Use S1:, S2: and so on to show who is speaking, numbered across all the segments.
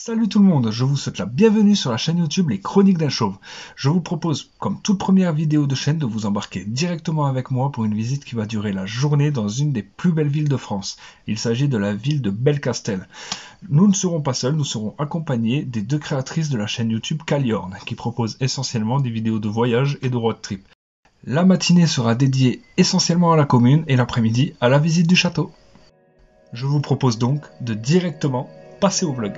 S1: Salut tout le monde, je vous souhaite la bienvenue sur la chaîne YouTube Les Chroniques d'un Chauve. Je vous propose, comme toute première vidéo de chaîne, de vous embarquer directement avec moi pour une visite qui va durer la journée dans une des plus belles villes de France. Il s'agit de la ville de Belcastel. Nous ne serons pas seuls, nous serons accompagnés des deux créatrices de la chaîne YouTube Caliorn, qui proposent essentiellement des vidéos de voyage et de road trip. La matinée sera dédiée essentiellement à la commune et l'après-midi à la visite du château. Je vous propose donc de directement passer au vlog.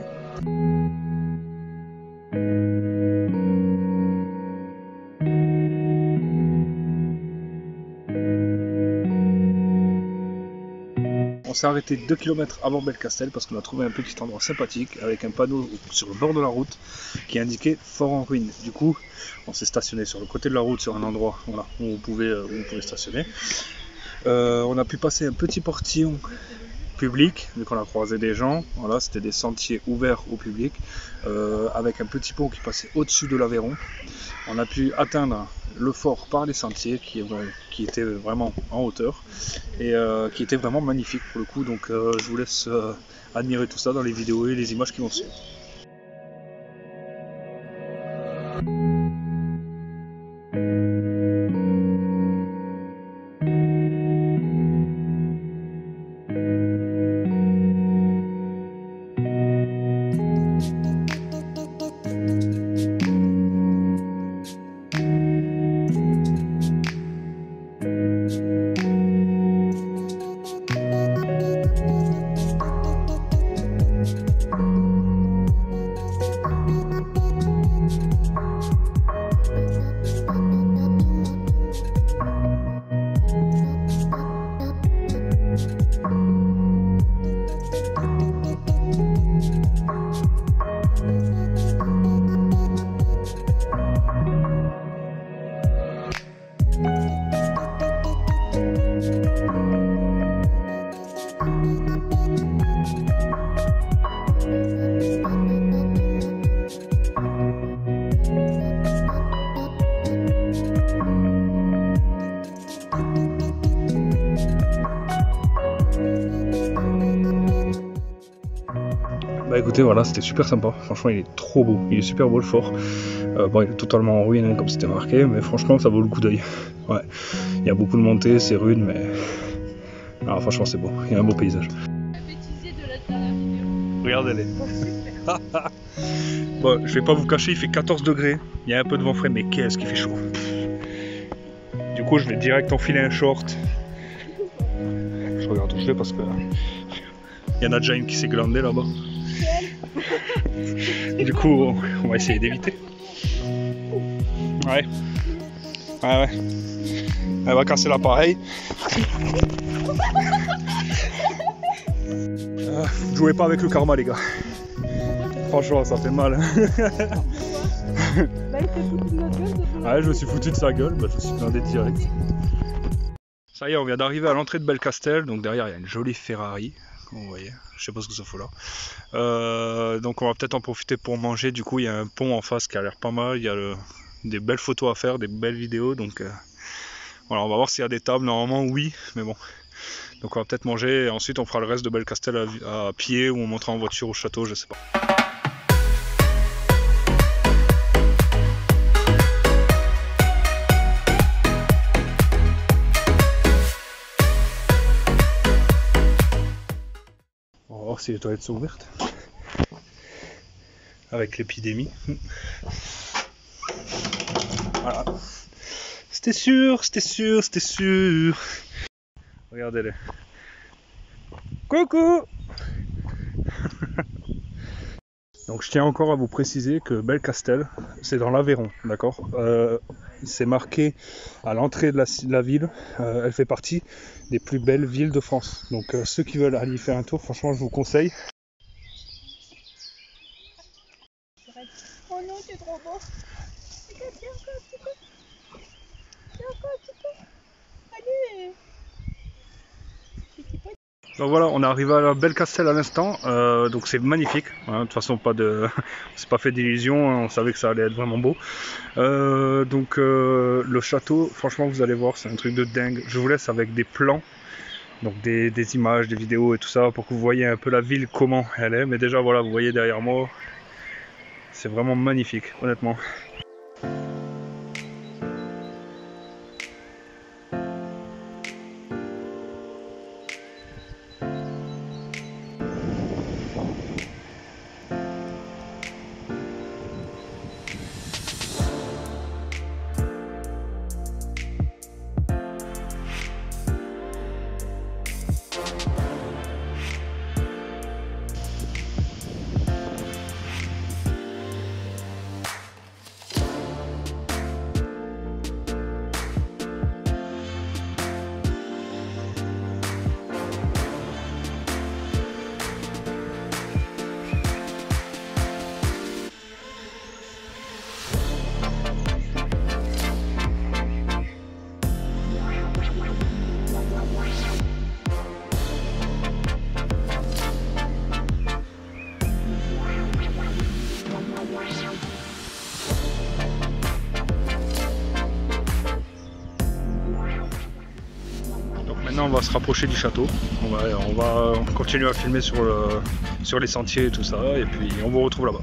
S1: On s'est arrêté 2 km avant Belcastel parce qu'on a trouvé un petit endroit sympathique avec un panneau sur le bord de la route qui indiquait Fort en ruine. Du coup, on s'est stationné sur le côté de la route sur un endroit où on pouvait stationner. On a pu passer un petit portillon public, vu qu'on a croisé des gens. Voilà, c'était des sentiers ouverts au public avec un petit pont qui passait au-dessus de l'Aveyron. On a pu atteindre le fort par les sentiers qui étaient vraiment en hauteur et qui était vraiment magnifique pour le coup. Donc je vous laisse admirer tout ça dans les vidéos et les images qui vont suivre. Bah écoutez, voilà, c'était super sympa, franchement il est trop beau, il est super beau le fort. Bon, il est totalement en ruine hein, comme c'était marqué, mais franchement ça vaut le coup d'œil. Ouais, il y a beaucoup de montées, c'est rude, mais alors, franchement c'est beau, il y a un beau paysage. Regardez-les. Bon, je vais pas vous cacher, il fait 14 degrés, il y a un peu de vent frais, mais qu'est-ce qu'il fait chaud. Du coup je vais direct enfiler un short. Je regarde où je vais parce que il y en a déjà une qui s'est glandée là-bas. Du coup, on va essayer d'éviter. Ouais. Elle va casser l'appareil. Jouez pas avec le karma, les gars. Franchement, ça fait mal. Ouais, je me suis foutu de sa gueule, bah, je me suis blindé direct. Ça y est, on vient d'arriver à l'entrée de Belcastel. Donc derrière, il y a une jolie Ferrari. Comme vous voyez, je sais pas ce que ça fout là. Donc on va peut-être en profiter pour manger. Du coup il y a un pont en face qui a l'air pas mal. Il y a des belles photos à faire, des belles vidéos. Donc voilà, on va voir s'il y a des tables. Normalement oui, mais bon. Donc on va peut-être manger et ensuite on fera le reste de Belcastel à pied ou on montera en voiture au château, je sais pas. On va voir si les toilettes sont ouvertes. Avec l'épidémie. Voilà. C'était sûr. Regardez-les. Coucou. Donc je tiens encore à vous préciser que Belcastel, c'est dans l'Aveyron, d'accord. C'est marqué à l'entrée de la ville. Elle fait partie des plus belles villes de France. Donc ceux qui veulent aller y faire un tour, franchement je vous conseille.
S2: Oh non, c'est trop beau. Tiens, encore un petit peu. Tiens, encore un petit peu. Allez.
S1: Donc voilà, on est arrivé à la Belcastel à l'instant, donc c'est magnifique, hein, de toute façon c'est pas fait d'illusions, on savait que ça allait être vraiment beau. Le château, franchement vous allez voir, c'est un truc de dingue. Je vous laisse avec des plans, donc des images, des vidéos et tout ça, pour que vous voyez un peu la ville, comment elle est. Mais déjà voilà, vous voyez derrière moi, C'est vraiment magnifique, honnêtement. Maintenant on va se rapprocher du château, on va continuer à filmer sur les sentiers et tout ça, et puis on vous retrouve là-bas.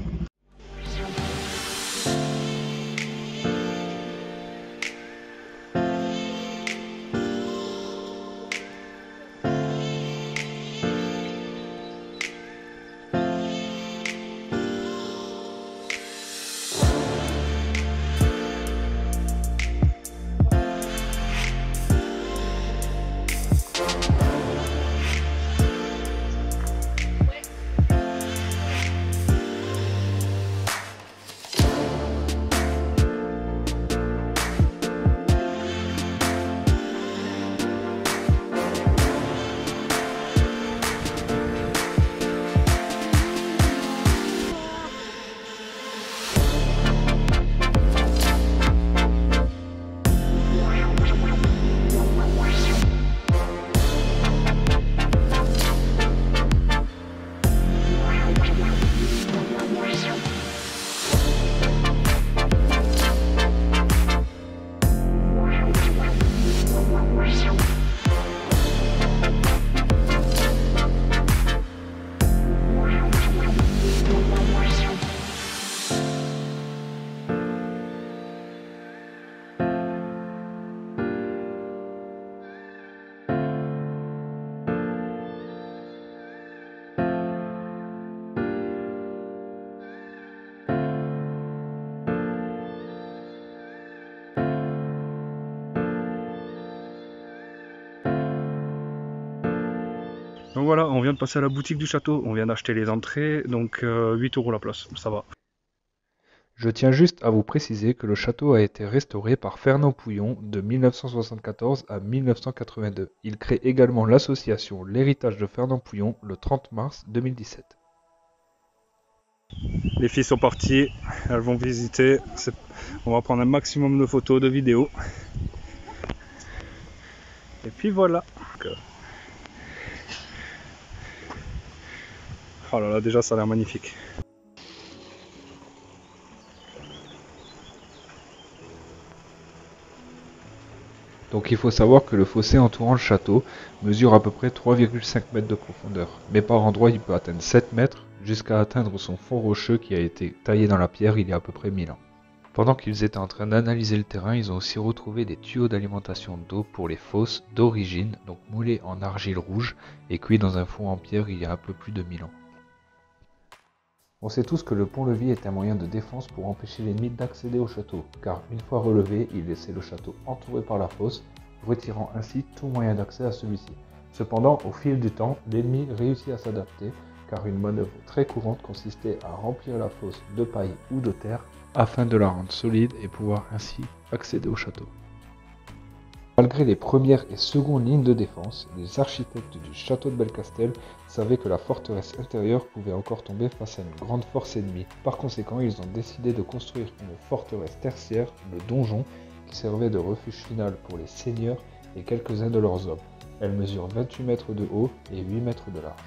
S1: Donc voilà, on vient de passer à la boutique du château, on vient d'acheter les entrées, donc 8 € la place, ça va.
S3: Je tiens juste à vous préciser que le château a été restauré par Fernand Pouillon de 1974 à 1982. Il crée également l'association L'Héritage de Fernand Pouillon le 30 mars 2017.
S1: Les filles sont parties, elles vont visiter, on va prendre un maximum de photos, de vidéos. Et puis voilà. Oh là là, déjà ça a l'air magnifique.
S3: Donc il faut savoir que le fossé entourant le château mesure à peu près 3,5 mètres de profondeur. Mais par endroits il peut atteindre 7 mètres jusqu'à atteindre son fond rocheux qui a été taillé dans la pierre il y a à peu près 1000 ans. Pendant qu'ils étaient en train d'analyser le terrain, ils ont aussi retrouvé des tuyaux d'alimentation d'eau pour les fosses d'origine, donc moulés en argile rouge et cuits dans un fond en pierre il y a un peu plus de 1000 ans. On sait tous que le pont-levis est un moyen de défense pour empêcher l'ennemi d'accéder au château, car une fois relevé, il laissait le château entouré par la fosse, retirant ainsi tout moyen d'accès à celui-ci. Cependant, au fil du temps, l'ennemi réussit à s'adapter, car une manœuvre très courante consistait à remplir la fosse de paille ou de terre, afin de la rendre solide et pouvoir ainsi accéder au château. Malgré les premières et secondes lignes de défense, les architectes du château de Belcastel savaient que la forteresse intérieure pouvait encore tomber face à une grande force ennemie. Par conséquent, ils ont décidé de construire une forteresse tertiaire, le donjon, qui servait de refuge final pour les seigneurs et quelques-uns de leurs hommes. Elle mesure 28 mètres de haut et 8 mètres de large.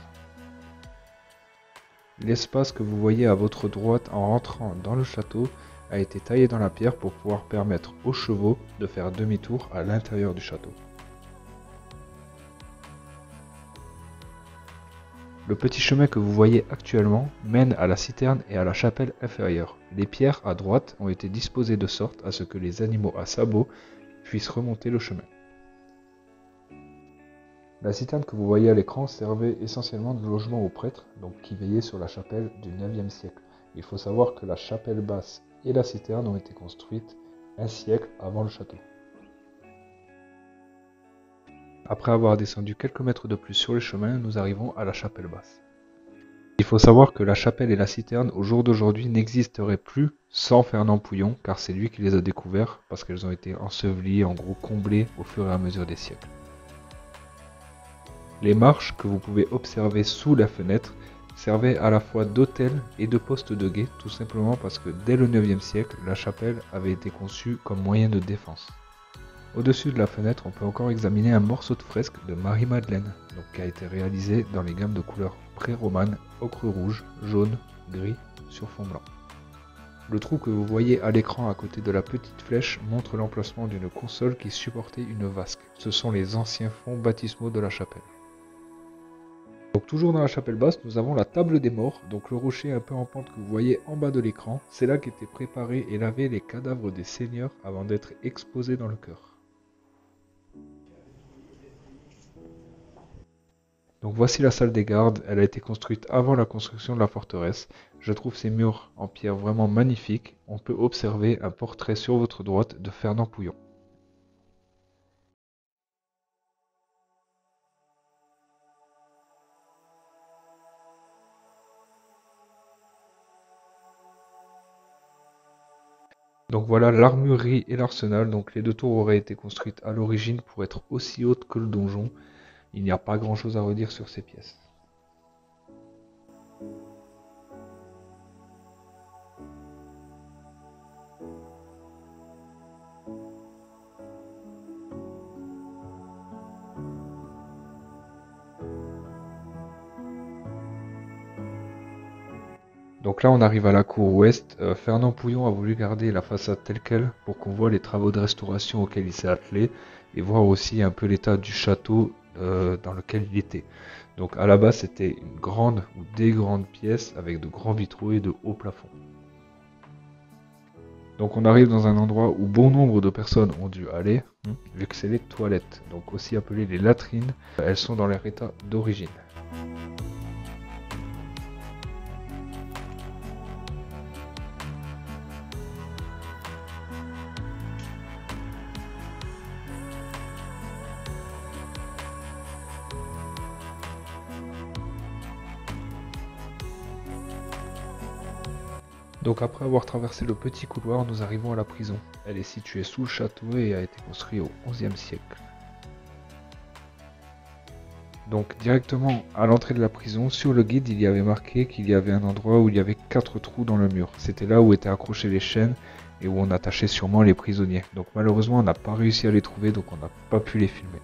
S3: L'espace que vous voyez à votre droite en rentrant dans le château a été taillé dans la pierre pour pouvoir permettre aux chevaux de faire demi-tour à l'intérieur du château. Le petit chemin que vous voyez actuellement mène à la citerne et à la chapelle inférieure. Les pierres à droite ont été disposées de sorte à ce que les animaux à sabots puissent remonter le chemin. La citerne que vous voyez à l'écran servait essentiellement de logement aux prêtres, donc qui veillaient sur la chapelle du 9e siècle. Il faut savoir que la chapelle basse et la citerne ont été construites un siècle avant le château. Après avoir descendu quelques mètres de plus sur le chemin, nous arrivons à la chapelle basse. Il faut savoir que la chapelle et la citerne au jour d'aujourd'hui n'existeraient plus sans Fernand Pouillon, car c'est lui qui les a découvertes parce qu'elles ont été ensevelies, en gros comblées au fur et à mesure des siècles. Les marches que vous pouvez observer sous la fenêtre servaient à la fois d'autel et de poste de guet, tout simplement parce que dès le 9e siècle, la chapelle avait été conçue comme moyen de défense. Au-dessus de la fenêtre, on peut encore examiner un morceau de fresque de Marie-Madeleine, qui a été réalisé dans les gammes de couleurs pré-romanes, ocre rouge, jaune, gris sur fond blanc. Le trou que vous voyez à l'écran à côté de la petite flèche montre l'emplacement d'une console qui supportait une vasque. Ce sont les anciens fonds baptismaux de la chapelle. Donc toujours dans la chapelle basse, nous avons la table des morts, donc le rocher un peu en pente que vous voyez en bas de l'écran. C'est là qu'étaient préparés et lavés les cadavres des seigneurs avant d'être exposés dans le chœur. Donc voici la salle des gardes, elle a été construite avant la construction de la forteresse. Je trouve ces murs en pierre vraiment magnifiques. On peut observer un portrait sur votre droite de Fernand Pouillon. Donc voilà l'armurerie et l'arsenal. Donc les deux tours auraient été construites à l'origine pour être aussi hautes que le donjon. Il n'y a pas grand chose à redire sur ces pièces. Donc là on arrive à la cour ouest. Fernand Pouillon a voulu garder la façade telle quelle pour qu'on voit les travaux de restauration auxquels il s'est attelé et voir aussi un peu l'état du château dans lequel il était. Donc à la base c'était une grande ou des grandes pièces avec de grands vitraux et de hauts plafonds. Donc on arrive dans un endroit où bon nombre de personnes ont dû aller, vu que c'est les toilettes, donc aussi appelées les latrines. Elles sont dans leur état d'origine. Donc après avoir traversé le petit couloir, nous arrivons à la prison. Elle est située sous le château et a été construite au XIe siècle. Donc directement à l'entrée de la prison, sur le guide, il y avait marqué qu'il y avait un endroit où il y avait 4 trous dans le mur. C'était là où étaient accrochées les chaînes et où on attachait sûrement les prisonniers. Donc malheureusement, on n'a pas réussi à les trouver, donc on n'a pas pu les filmer.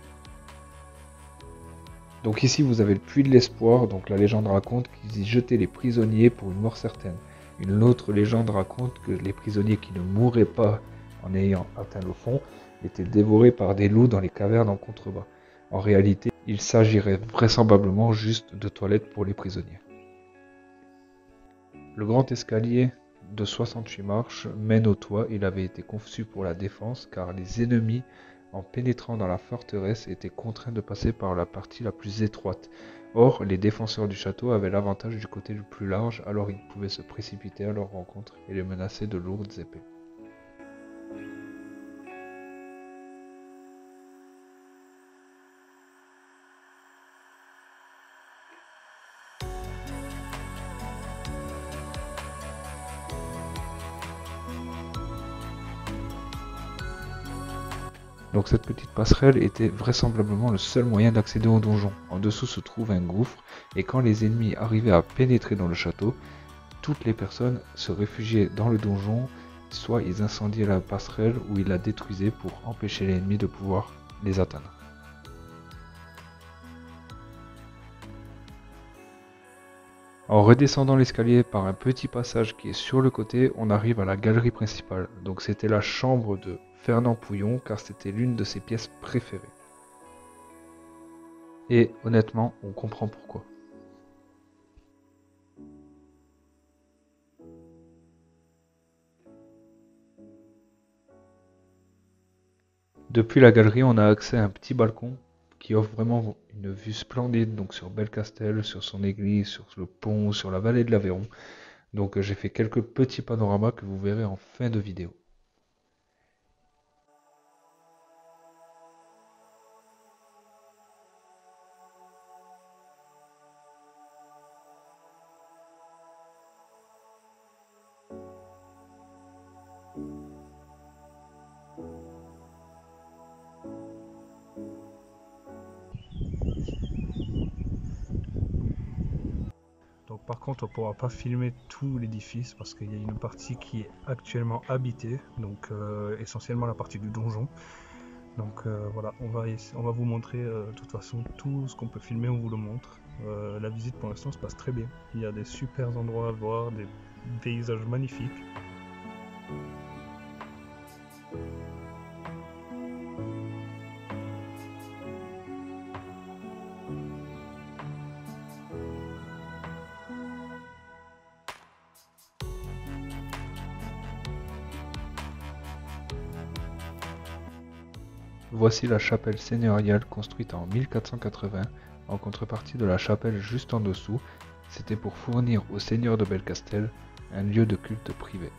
S3: Donc ici, vous avez le puits de l'espoir. Donc la légende raconte qu'ils y jetaient les prisonniers pour une mort certaine. Une autre légende raconte que les prisonniers qui ne mouraient pas en ayant atteint le fond étaient dévorés par des loups dans les cavernes en contrebas. En réalité, il s'agirait vraisemblablement juste de toilettes pour les prisonniers. Le grand escalier de 68 marches mène au toit. Il avait été conçu pour la défense car les ennemis, en pénétrant dans la forteresse, étaient contraints de passer par la partie la plus étroite. Or, les défenseurs du château avaient l'avantage du côté le plus large, alors ils pouvaient se précipiter à leur rencontre et les menacer de lourdes épées. Donc cette petite passerelle était vraisemblablement le seul moyen d'accéder au donjon. En dessous se trouve un gouffre, et quand les ennemis arrivaient à pénétrer dans le château, toutes les personnes se réfugiaient dans le donjon, soit ils incendiaient la passerelle ou ils la détruisaient pour empêcher l'ennemi de pouvoir les atteindre. En redescendant l'escalier par un petit passage qui est sur le côté, on arrive à la galerie principale. Donc c'était la chambre de Fernand Pouillon car c'était l'une de ses pièces préférées. Et honnêtement, on comprend pourquoi. Depuis la galerie, on a accès à un petit balcon qui offre vraiment une vue splendide donc sur Belcastel, sur son église, sur le pont, sur la vallée de l'Aveyron. Donc j'ai fait quelques petits panoramas que vous verrez en fin de vidéo.
S1: Donc par contre on ne pourra pas filmer tout l'édifice parce qu'il y a une partie qui est actuellement habitée, donc essentiellement la partie du donjon. Donc voilà, on va vous montrer de toute façon tout ce qu'on peut filmer, on vous le montre. La visite pour l'instant se passe très bien, il y a des super endroits à voir, des paysages magnifiques.
S3: Voici la chapelle seigneuriale construite en 1480, en contrepartie de la chapelle juste en dessous. C'était pour fournir au seigneur de Belcastel un lieu de culte privé.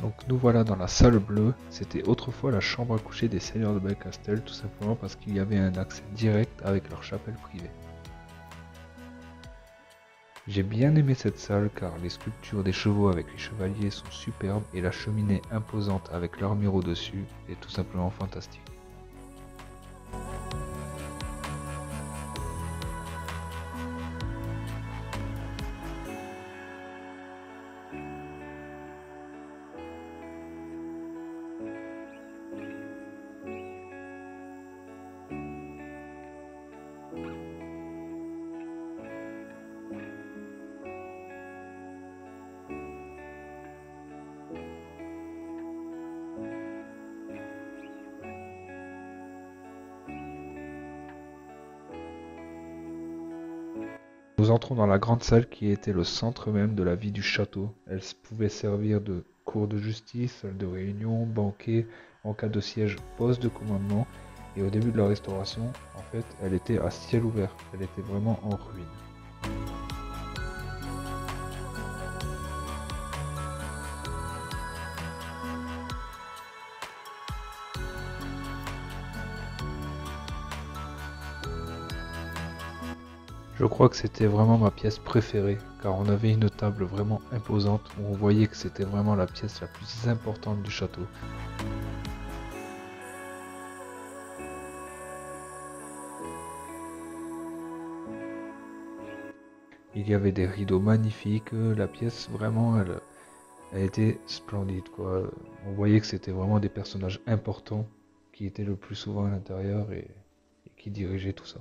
S3: Donc nous voilà dans la salle bleue, c'était autrefois la chambre à coucher des seigneurs de Belcastel, tout simplement parce qu'il y avait un accès direct avec leur chapelle privée. J'ai bien aimé cette salle car les sculptures des chevaux avec les chevaliers sont superbes et la cheminée imposante avec l'armure au-dessus est tout simplement fantastique. Nous entrons dans la grande salle qui était le centre même de la vie du château. Elle pouvait servir de cour de justice, salle de réunion, banquet, en cas de siège, poste de commandement. Et au début de la restauration, en fait, elle était à ciel ouvert. Elle était vraiment en ruine. Je crois que c'était vraiment ma pièce préférée, car on avait une table vraiment imposante où on voyait que c'était vraiment la pièce la plus importante du château. Il y avait des rideaux magnifiques, la pièce vraiment elle était splendide quoi. On voyait que c'était vraiment des personnages importants qui étaient le plus souvent à l'intérieur et qui dirigeaient tout ça.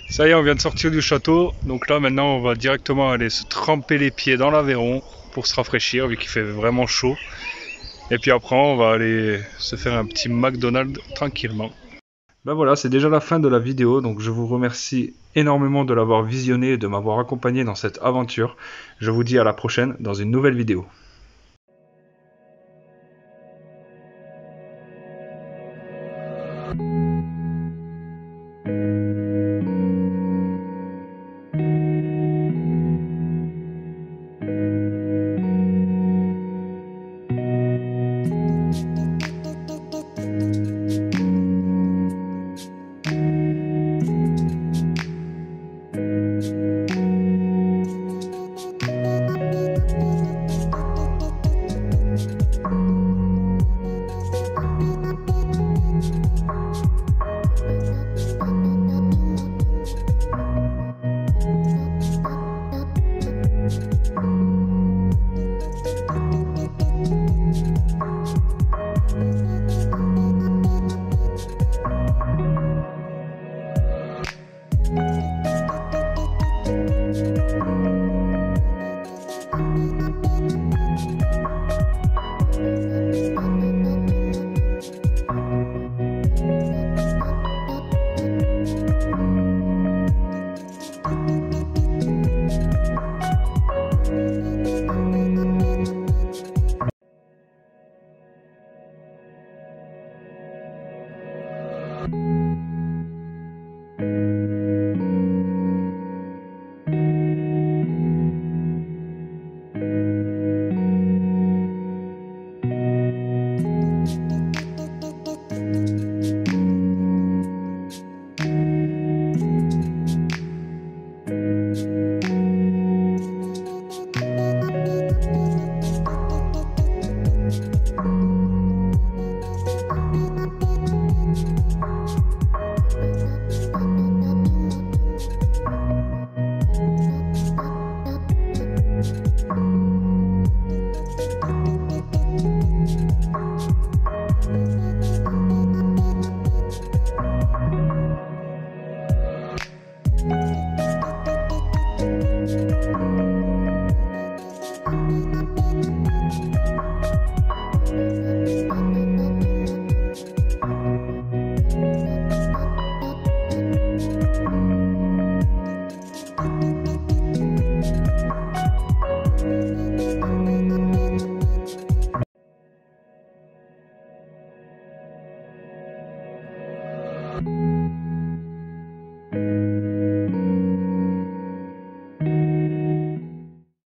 S1: Ça y est, on vient de sortir du château, donc là maintenant on va directement aller se tremper les pieds dans l'Aveyron pour se rafraîchir vu qu'il fait vraiment chaud. Et puis après on va aller se faire un petit McDonald's tranquillement. Ben voilà, c'est déjà la fin de la vidéo, donc je vous remercie énormément de l'avoir visionné et de m'avoir accompagné dans cette aventure. Je vous dis à la prochaine dans une nouvelle vidéo.